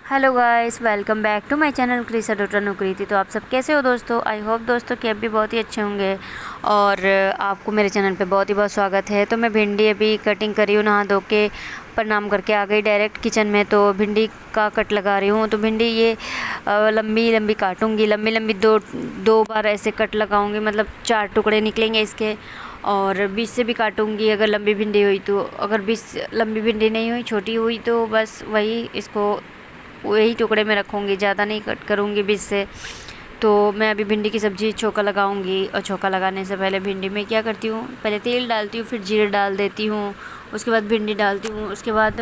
Hello guys, welcome back to my channel Krisa daughter Nukriti. तो आप सब कैसे हो दोस्तों? आई होप दोस्तों कि आप भी बहुत ही अच्छे होंगे और आपको मेरे चैनल पे बहुत ही बहुत स्वागत है। तो मैं भिंडी अभी कटिंग कर रही हूँ, नहा धो के प्रणाम करके आ गई डायरेक्ट किचन में। तो भिंडी का कट लगा रही हूँ। तो भिंडी ये लंबी लंबी काटूँगी, लंबी लंबी दो बार ऐसे कट लगाऊँगी, मतलब 4 टुकड़े निकलेंगे इसके। और बीच से भी काटूँगी अगर लंबी भिंडी हुई तो। अगर बीच लंबी भिंडी नहीं हुई, छोटी हुई, तो बस वही इसको वही टुकड़े में रखूँगी, ज़्यादा नहीं कट करूँगी बीच से। तो मैं अभी भिंडी की सब्ज़ी छौंका लगाऊँगी। और छौंका लगाने से पहले भिंडी में क्या करती हूँ, पहले तेल डालती हूँ, फिर जीरा डाल देती हूँ, उसके बाद भिंडी डालती हूँ, उसके बाद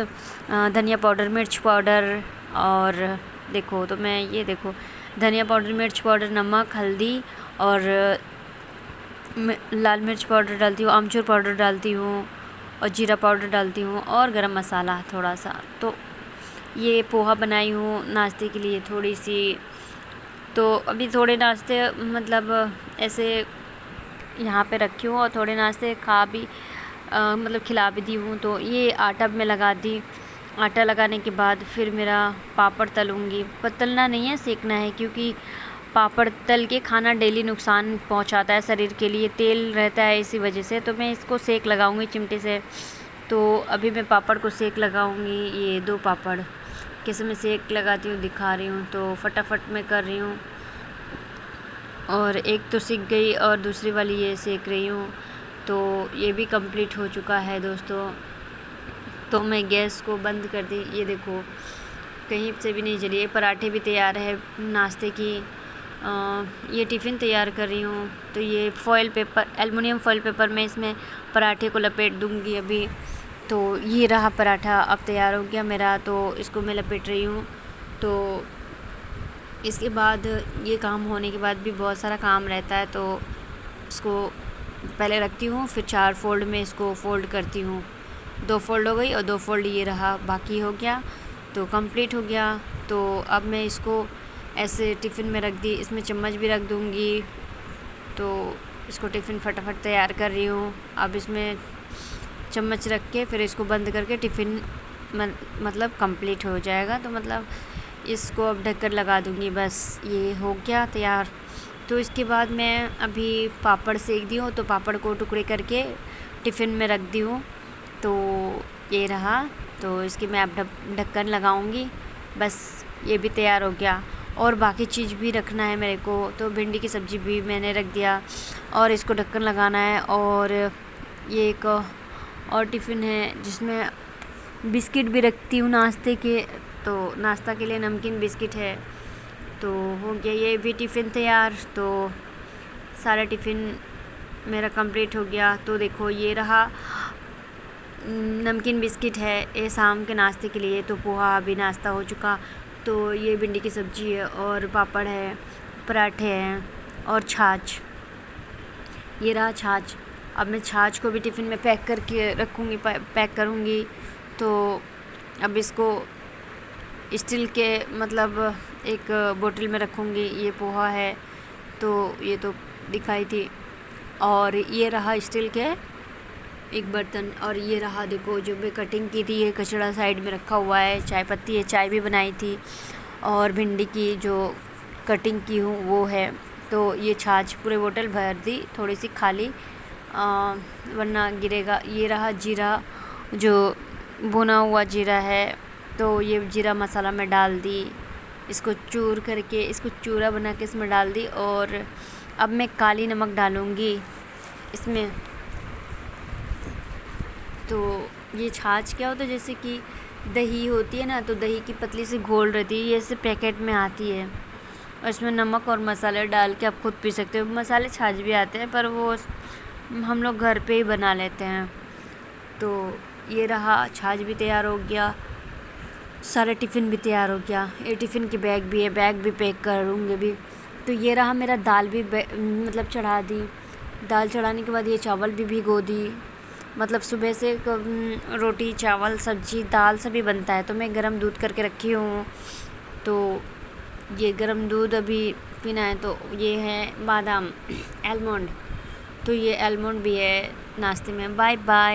धनिया पाउडर, मिर्च पाउडर। और देखो, तो मैं ये देखो, धनिया पाउडर, मिर्च पाउडर, नमक, हल्दी और लाल मिर्च पाउडर डालती हूँ, आमचूर पाउडर डालती हूँ और जीरा पाउडर डालती हूँ और गरम मसाला थोड़ा सा। तो ये पोहा बनाई हूँ नाश्ते के लिए थोड़ी सी। तो अभी थोड़े नाश्ते मतलब ऐसे यहाँ पे रखी हूँ और थोड़े नाश्ते खा भी मतलब खिला भी दी हूँ। तो ये आटा में लगा दी। आटा लगाने के बाद फिर मेरा पापड़ तलूँगी। पर तलना नहीं है, सेकना है, क्योंकि पापड़ तल के खाना डेली नुकसान पहुँचाता है शरीर के लिए, तेल रहता है इसी वजह से। तो मैं इसको सेक लगाऊँगी चिमटे से। तो अभी मैं पापड़ को सेक लगाऊँगी। ये 2 पापड़ कैसे मैं सेक लगाती हूँ दिखा रही हूँ। तो फटाफट मैं कर रही हूँ। और एक तो सिक गई और दूसरी वाली ये सेक रही हूँ। तो ये भी कंप्लीट हो चुका है दोस्तों। तो मैं गैस को बंद कर दी। ये देखो, कहीं से भी नहीं जली। पराठे भी तैयार है नाश्ते की। ये टिफ़िन तैयार कर रही हूँ। तो ये foil paper, aluminium foil paper में इसमें पराठे को लपेट दूँगी अभी। तो ये रहा पराठा, अब तैयार हो गया मेरा। तो इसको मैं लपेट रही हूँ। तो इसके बाद ये काम होने के बाद भी बहुत सारा काम रहता है। तो इसको पहले रखती हूँ, फिर 4 फोल्ड में इसको फ़ोल्ड करती हूँ। 2 फोल्ड हो गई और 2 फोल्ड ये रहा, बाकी हो गया। तो कंप्लीट हो गया। तो अब मैं इसको ऐसे टिफ़िन में रख दी। इसमें चम्मच भी रख दूँगी। तो इसको टिफ़िन फटाफट तैयार कर रही हूँ। अब इसमें चम्मच रख के फिर इसको बंद करके टिफ़िन मतलब कंप्लीट हो जाएगा। तो मतलब इसको अब ढक्कन लगा दूँगी। बस ये हो गया तैयार। तो इसके बाद मैं अभी पापड़ सेक दी हूँ। तो पापड़ को टुकड़े करके टिफ़िन में रख दी हूँ। तो ये रहा। तो इसकी मैं अब ढक्कन लगाऊँगी। बस ये भी तैयार हो गया। और बाकी चीज़ भी रखना है मेरे को। तो भिंडी की सब्ज़ी भी मैंने रख दिया और इसको ढक्कन लगाना है। और ये एक और टिफ़िन है जिसमें बिस्किट भी रखती हूँ नाश्ते के। तो नाश्ता के लिए नमकीन बिस्किट है। तो हो गया ये भी टिफ़िन तैयार। तो सारा टिफ़िन मेरा कंप्लीट हो गया। तो देखो, ये रहा नमकीन बिस्किट है, ये शाम के नाश्ते के लिए। तो पोहा अभी नाश्ता हो चुका। तो ये भिंडी की सब्ज़ी है और पापड़ है, पराठे हैं और छाछ। ये रहा छाछ। अब मैं छाछ को भी टिफ़िन में पैक करके रखूँगी, पैक करूँगी। तो अब इसको स्टील के मतलब एक बोतल में रखूँगी। ये पोहा है, तो ये तो दिखाई थी। और ये रहा स्टील के एक बर्तन। और ये रहा देखो, जो मैं कटिंग की थी, ये कचड़ा साइड में रखा हुआ है। चाय पत्ती है, चाय भी बनाई थी। और भिंडी की जो कटिंग की हूँ वो है। तो ये छाछ पूरे बोतल भर दी, थोड़ी सी खाली वरना गिरेगा। ये रहा जीरा, जो भुना हुआ जीरा है। तो ये जीरा मसाला मैं डाल दी, इसको चूर करके, इसको चूरा बना के इसमें डाल दी। और अब मैं काली नमक डालूँगी इसमें। तो ये छाछ क्या होता है, जैसे कि दही होती है ना, तो दही की पतली सी घोल रहती है, ये ऐसे पैकेट में आती है। और इसमें नमक और मसाले डाल के आप खुद पी सकते हो। मसाले छाछ भी आते हैं, पर वो हम लोग घर पे ही बना लेते हैं। तो ये रहा, छाछ भी तैयार हो गया, सारा टिफ़िन भी तैयार हो गया। ये टिफ़िन की बैग भी है, बैग भी पैक करूँगी अभी। तो ये रहा मेरा दाल भी मतलब चढ़ा दी। दाल चढ़ाने के बाद ये चावल भी भिगो दी। मतलब सुबह से रोटी, चावल, सब्ज़ी, दाल सभी बनता है। तो मैं गरम दूध करके रखी हूँ। तो ये गरम दूध अभी पीना है। तो ये है बादाम, आलमंड। तो ये आलमंड भी है नाश्ते में। Bye bye.